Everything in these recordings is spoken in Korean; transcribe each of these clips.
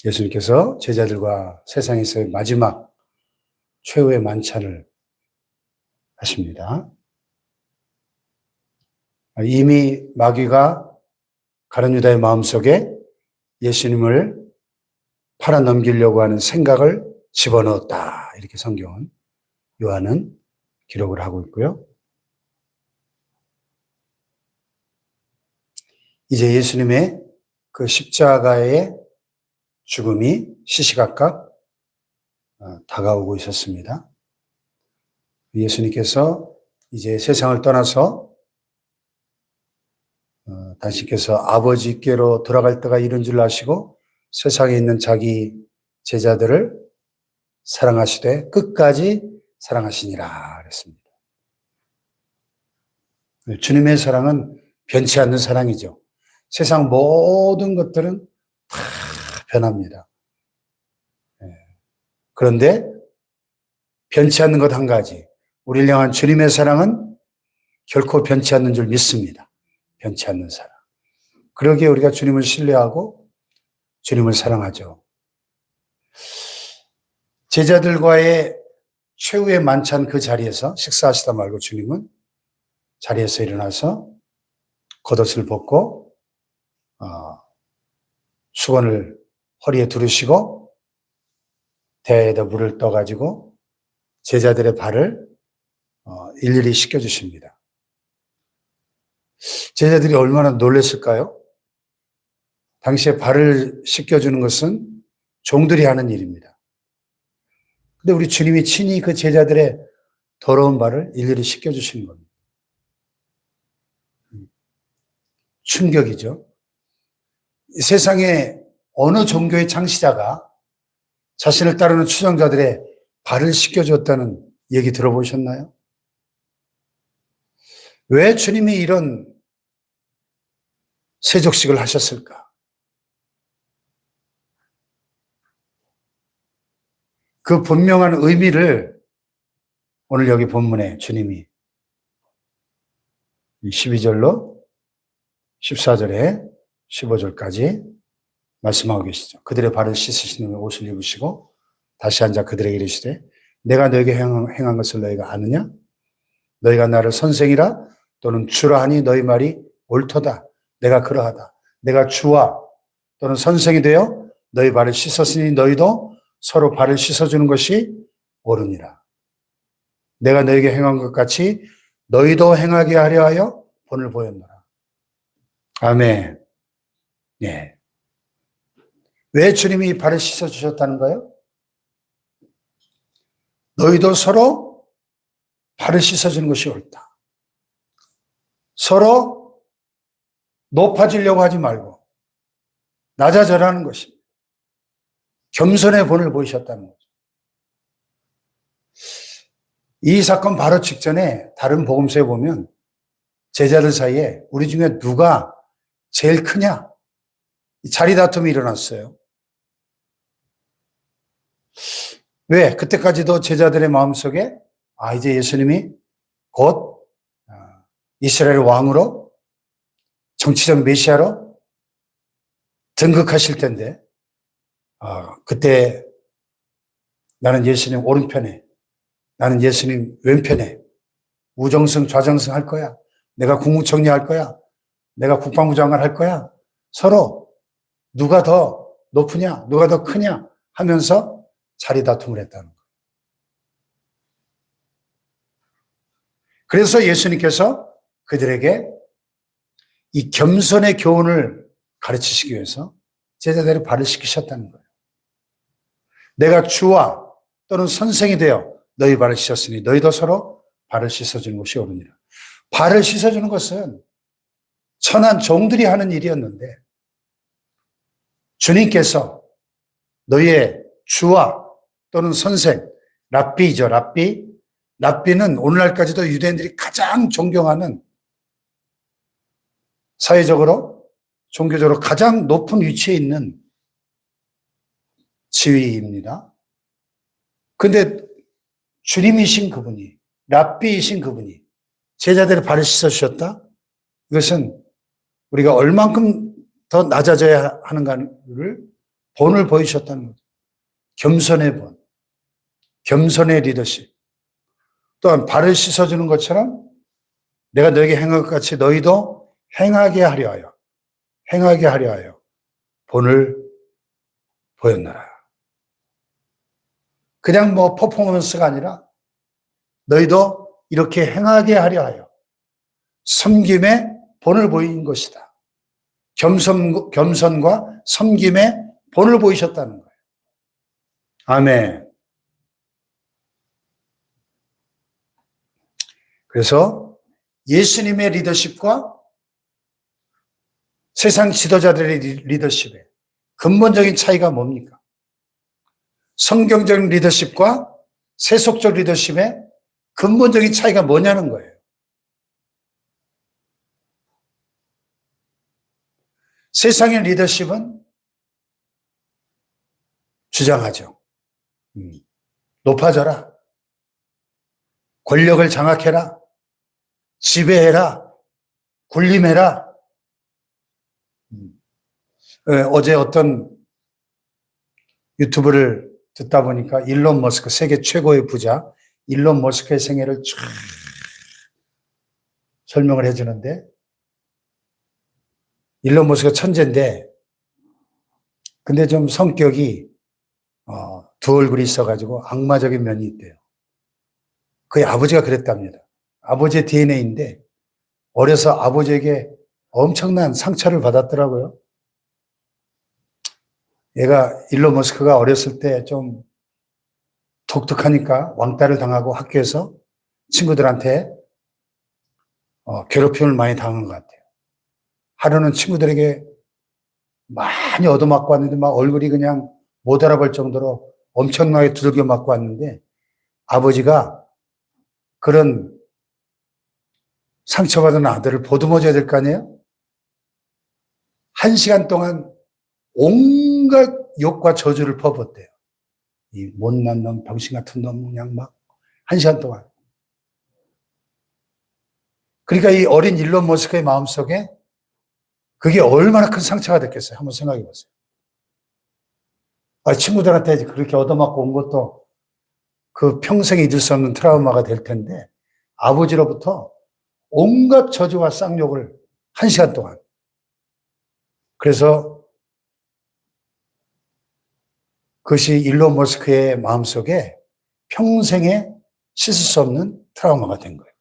예수님께서 제자들과 세상에서의 마지막 최후의 만찬을 하십니다. 이미 마귀가 가룟 유다의 마음속에 예수님을 팔아넘기려고 하는 생각을 집어넣었다. 이렇게 성경은, 요한은 기록을 하고 있고요. 이제 예수님의 그 십자가의 죽음이 시시각각 다가오고 있었습니다. 예수님께서 이제 세상을 떠나서 당신께서 아버지께로 돌아갈 때가 이른 줄 아시고 세상에 있는 자기 제자들을 사랑하시되 끝까지 사랑하시니라 그랬습니다. 주님의 사랑은 변치 않는 사랑이죠. 세상 모든 것들은 다 변합니다. 그런데 변치 않는 것 한 가지, 우리를 향한 주님의 사랑은 결코 변치 않는 줄 믿습니다. 변치 않는 사랑. 그러기에 우리가 주님을 신뢰하고 주님을 사랑하죠. 제자들과의 최후의 만찬 그 자리에서 식사하시다 말고 주님은 자리에서 일어나서 겉옷을 벗고 수건을 허리에 두르시고 대야에다 물을 떠가지고 제자들의 발을 일일이 씻겨주십니다. 제자들이 얼마나 놀랐을까요? 당시에 발을 씻겨주는 것은 종들이 하는 일입니다. 근데 우리 주님이 친히 그 제자들의 더러운 발을 일일이 씻겨주시는 겁니다. 충격이죠. 세상에 어느 종교의 창시자가 자신을 따르는 추종자들의 발을 씻겨줬다는 얘기 들어보셨나요? 왜 주님이 이런 세족식을 하셨을까? 그 분명한 의미를 오늘 여기 본문에 주님이 12절로 14절에 15절까지 말씀하고 계시죠. 그들의 발을 씻으신 후에 옷을 입으시고 다시 앉아 그들에게 이르시되 내가 너에게 행한 것을 너희가 아느냐? 너희가 나를 선생이라 또는 주라 하니 너희 말이 옳도다. 내가 그러하다. 내가 주와 또는 선생이 되어 너희 발을 씻었으니 너희도 서로 발을 씻어주는 것이 옳으니라. 내가 너에게 행한 것 같이 너희도 행하게 하려 하여 본을 보였노라. 아멘. 네. 왜 주님이 발을 씻어주셨다는 거예요? 너희도 서로 발을 씻어주는 것이 옳다. 서로 높아지려고 하지 말고 낮아져라는 것입니다. 겸손의 본을 보이셨다는 거죠. 이 사건 바로 직전에 다른 복음서에 보면 제자들 사이에 우리 중에 누가 제일 크냐? 자리 다툼이 일어났어요. 왜? 그때까지도 제자들의 마음속에 이제 예수님이 곧 이스라엘 왕으로 정치적 메시아로 등극하실 텐데 그때 나는 예수님 오른편에 나는 예수님 왼편에 우정승 좌정승 할 거야. 내가 국무총리 할 거야. 내가 국방부 장관 할 거야. 서로 누가 더 높으냐 누가 더 크냐 하면서 자리 다툼을 했다는 거예요. 그래서 예수님께서 그들에게 이 겸손의 교훈을 가르치시기 위해서 제자들의 발을 씻기셨다는 거예요. 내가 주와 또는 선생이 되어 너희 발을 씻었으니 너희도 서로 발을 씻어주는 것이 옳으니라. 발을 씻어주는 것은 천한 종들이 하는 일이었는데 주님께서 너희의 주와 또는 선생, 랍비죠. 랍비는 오늘날까지도 유대인들이 가장 존경하는 사회적으로 종교적으로 가장 높은 위치에 있는 지위입니다. 근데 주님이신 그분이, 랍비이신 그분이 제자들의 발을 씻어주셨다? 이것은 우리가 얼만큼 더 낮아져야 하는가를 본을 보이셨다는 거죠. 겸손의 본, 겸손의 리더십. 또한 발을 씻어주는 것처럼 내가 너에게 행한 것 같이 너희도 행하게 하려 하여 본을 보였노라. 그냥 뭐 퍼포먼스가 아니라 너희도 이렇게 행하게 하려 하여 섬김의 본을 보인 것이다. 겸손과 섬김의 본을 보이셨다는 거예요. 아멘. 그래서 예수님의 리더십과 세상 지도자들의 리더십의 근본적인 차이가 뭡니까? 성경적 리더십과 세속적 리더십의 근본적인 차이가 뭐냐는 거예요. 세상의 리더십은 주장하죠. 높아져라. 권력을 장악해라. 지배해라. 군림해라. 어제 어떤 유튜브를 듣다 보니까 일론 머스크, 세계 최고의 부자 일론 머스크의 생애를 쫙 설명을 해주는데, 일론 머스크가 천재인데 근데 좀 성격이 두 얼굴이 있어가지고 악마적인 면이 있대요. 그의 아버지가 그랬답니다. 아버지의 DNA인데 어려서 아버지에게 엄청난 상처를 받았더라고요. 얘가 일론 머스크가 어렸을 때 좀 독특하니까 왕따를 당하고 학교에서 친구들한테 괴롭힘을 많이 당한 것 같아요. 하루는 친구들에게 많이 얻어맞고 왔는데 막 얼굴이 그냥 못 알아볼 정도로 엄청나게 두들겨 맞고 왔는데, 아버지가 그런 상처받은 아들을 보듬어줘야 될 거 아니에요? 1시간 동안 온갖 욕과 저주를 퍼붓대요. 이 못난 놈, 병신 같은 놈, 그냥 막 1시간 동안. 그러니까 이 어린 일론 머스크의 마음속에 그게 얼마나 큰 상처가 됐겠어요. 한번 생각해 보세요. 친구들한테 그렇게 얻어맞고 온 것도 그 평생 잊을 수 없는 트라우마가 될 텐데, 아버지로부터 온갖 저주와 쌍욕을 1시간 동안. 그래서 그것이 일론 머스크의 마음속에 평생에 씻을 수 없는 트라우마가 된 거예요.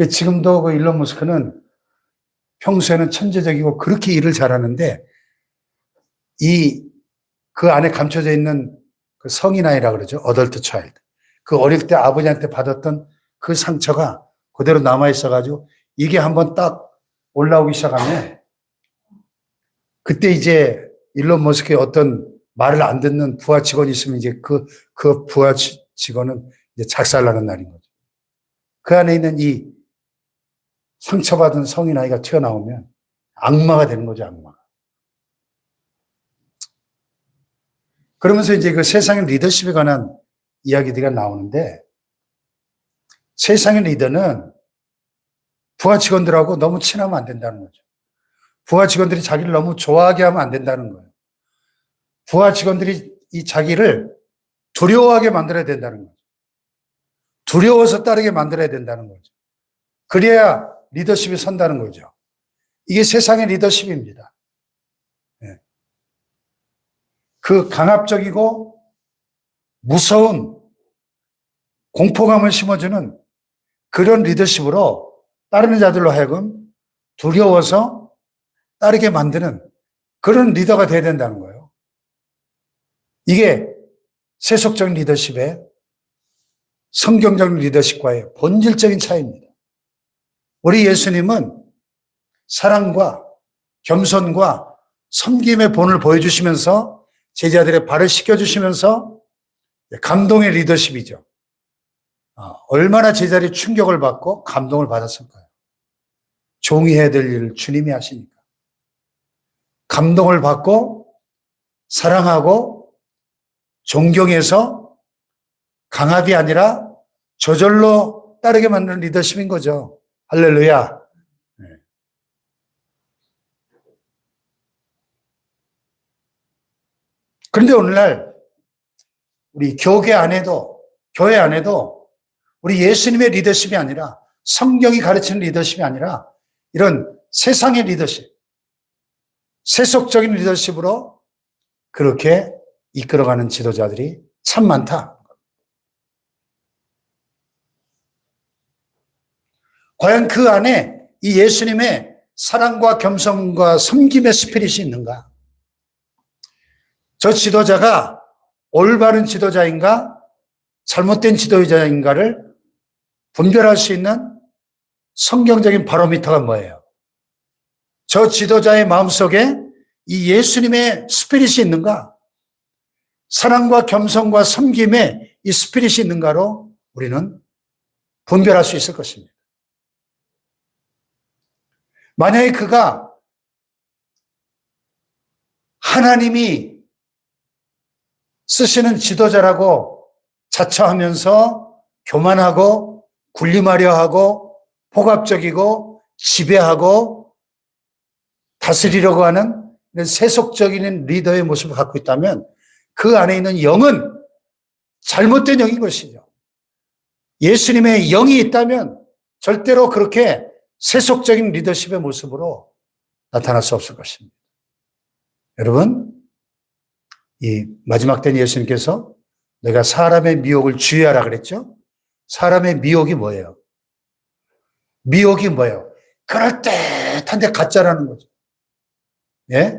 지금도 그 일론 머스크는 평소에는 천재적이고 그렇게 일을 잘하는데, 그 안에 감춰져 있는 그 성인아이라 그러죠. 어덜트 차일드. 그 어릴 때 아버지한테 받았던 그 상처가 그대로 남아있어가지고 이게 한번 딱 올라오기 시작하면, 그때 이제 일론 머스크의 어떤 말을 안 듣는 부하 직원이 있으면 이제 그 부하 직원은 이제 작살나는 날인 거죠. 그 안에 있는 이 상처받은 성인아이가 튀어나오면 악마가 되는 거죠, 악마. 그러면서 이제 그 세상의 리더십에 관한 이야기들이 나오는데, 세상의 리더는 부하 직원들하고 너무 친하면 안 된다는 거죠. 부하 직원들이 자기를 너무 좋아하게 하면 안 된다는 거예요. 부하 직원들이 이 자기를 두려워하게 만들어야 된다는 거죠. 두려워서 따르게 만들어야 된다는 거죠. 그래야 리더십이 선다는 거죠. 이게 세상의 리더십입니다. 그 강압적이고 무서운 공포감을 심어주는 그런 리더십으로 따르는 자들로 하여금 두려워서 따르게 만드는 그런 리더가 돼야 된다는 거예요. 이게 세속적 리더십의 성경적 리더십과의 본질적인 차이입니다. 우리 예수님은 사랑과 겸손과 섬김의 본을 보여주시면서 제자들의 발을 씻겨주시면서 감동의 리더십이죠. 얼마나 제자들이 충격을 받고 감동을 받았을까요? 종이 해야 될 일을 주님이 하시니까. 감동을 받고 사랑하고 존경해서 강압이 아니라 저절로 따르게 만드는 리더십인 거죠. 할렐루야. 그런데 오늘날 우리 교회 안에도 우리 예수님의 리더십이 아니라 성경이 가르치는 리더십이 아니라 이런 세상의 리더십, 세속적인 리더십으로 그렇게 이끌어가는 지도자들이 참 많다. 과연 그 안에 이 예수님의 사랑과 겸손과 섬김의 스피릿이 있는가? 저 지도자가 올바른 지도자인가 잘못된 지도자인가를 분별할 수 있는 성경적인 바로미터가 뭐예요? 저 지도자의 마음속에 이 예수님의 스피릿이 있는가? 사랑과 겸손과 섬김의 이 스피릿이 있는가로 우리는 분별할 수 있을 것입니다. 만약에 그가 하나님이 쓰시는 지도자라고 자처하면서 교만하고 군림하려 하고 폭압적이고 지배하고 다스리려고 하는 세속적인 리더의 모습을 갖고 있다면 그 안에 있는 영은 잘못된 영인 것이죠. 예수님의 영이 있다면 절대로 그렇게 세속적인 리더십의 모습으로 나타날 수 없을 것입니다. 여러분, 이 마지막 때는 예수님께서 내가 사람의 미혹을 주의하라 그랬죠? 사람의 미혹이 뭐예요? 미혹이 뭐예요? 그럴듯한데 가짜라는 거죠. 예?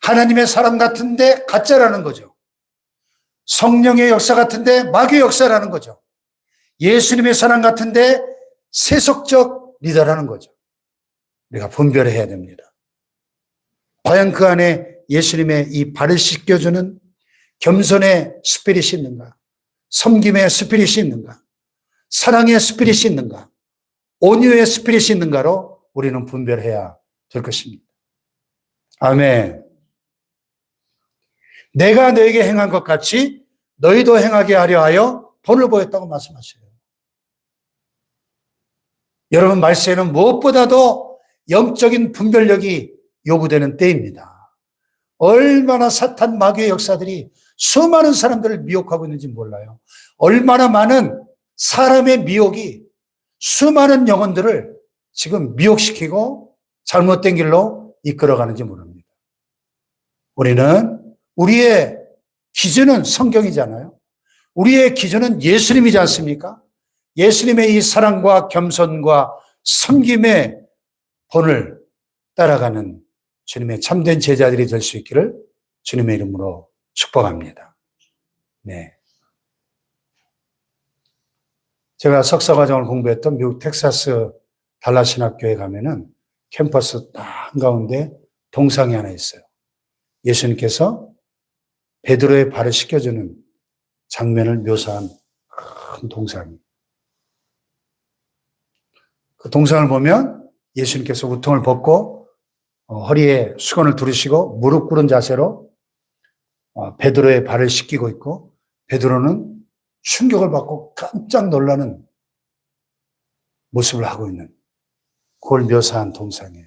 하나님의 사람 같은데 가짜라는 거죠. 성령의 역사 같은데 마귀의 역사라는 거죠. 예수님의 사람 같은데 세속적 리더라는 거죠. 우리가 분별해야 됩니다. 과연 그 안에 예수님의 이 발을 씻겨주는 겸손의 스피릿이 있는가? 섬김의 스피릿이 있는가? 사랑의 스피릿이 있는가? 온유의 스피릿이 있는가로 우리는 분별해야 될 것입니다. 아멘. 내가 너에게 행한 것 같이 너희도 행하게 하려 하여 본을 보였다고 말씀하셔요. 여러분, 말세는 무엇보다도 영적인 분별력이 요구되는 때입니다. 얼마나 사탄 마귀의 역사들이 수많은 사람들을 미혹하고 있는지 몰라요. 얼마나 많은 사람의 미혹이 수많은 영혼들을 지금 미혹시키고 잘못된 길로 이끌어가는지 모릅니다. 우리는 우리의 기준은 성경이잖아요. 우리의 기준은 예수님이지 않습니까? 예수님의 이 사랑과 겸손과 섬김의 본을 따라가는 주님의 참된 제자들이 될 수 있기를 주님의 이름으로 축복합니다. 네. 제가 석사과정을 공부했던 미국 텍사스 달라신학교에 가면은 캠퍼스 딱 한가운데 동상이 하나 있어요. 예수님께서 베드로의 발을 씻겨주는 장면을 묘사한 큰 동상이. 그 동상을 보면 예수님께서 우통을 벗고 허리에 수건을 두르시고 무릎 꿇은 자세로 베드로의 발을 씻기고 있고 베드로는 충격을 받고 깜짝 놀라는 모습을 하고 있는 그걸 묘사한 동상이에요.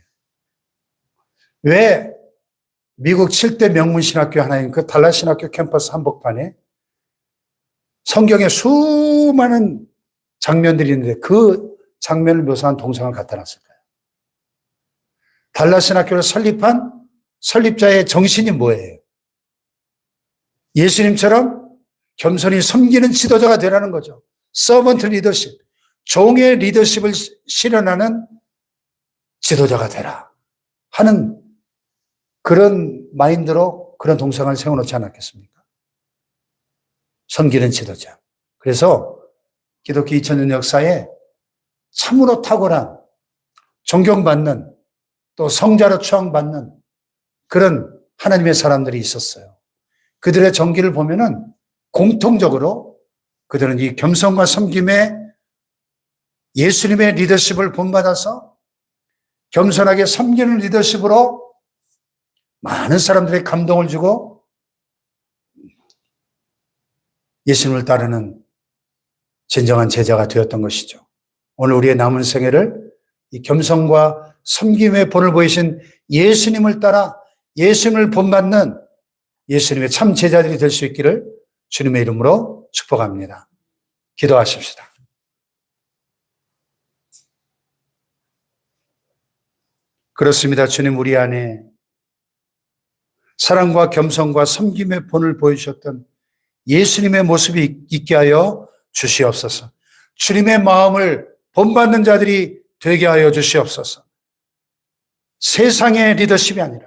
왜 미국 7대 명문신학교 하나인 그 달라신학교 캠퍼스 한복판에 성경에 수많은 장면들이 있는데 그 장면을 묘사한 동상을 갖다 놨을까요? 달라신학교를 설립한 설립자의 정신이 뭐예요? 예수님처럼 겸손히 섬기는 지도자가 되라는 거죠. 서번트 리더십, 종의 리더십을 실현하는 지도자가 되라 하는 그런 마인드로 그런 동상을 세워놓지 않았겠습니까? 섬기는 지도자. 그래서 기독교 2000년 역사에 참으로 탁월한 존경받는 또 성자로 추앙받는 그런 하나님의 사람들이 있었어요. 그들의 전기를 보면은 공통적으로 그들은 이 겸손과 섬김의 예수님의 리더십을 본받아서 겸손하게 섬기는 리더십으로 많은 사람들의 감동을 주고 예수님을 따르는 진정한 제자가 되었던 것이죠. 오늘 우리의 남은 생애를 이 겸손과 섬김의 본을 보이신 예수님을 따라 예수님을 본받는 예수님의 참 제자들이 될 수 있기를 주님의 이름으로 축복합니다. 기도하십시다. 그렇습니다. 주님, 우리 안에 사랑과 겸손과 섬김의 본을 보여주셨던 예수님의 모습이 있게 하여 주시옵소서. 주님의 마음을 본받는 자들이 되게 하여 주시옵소서. 세상의 리더십이 아니라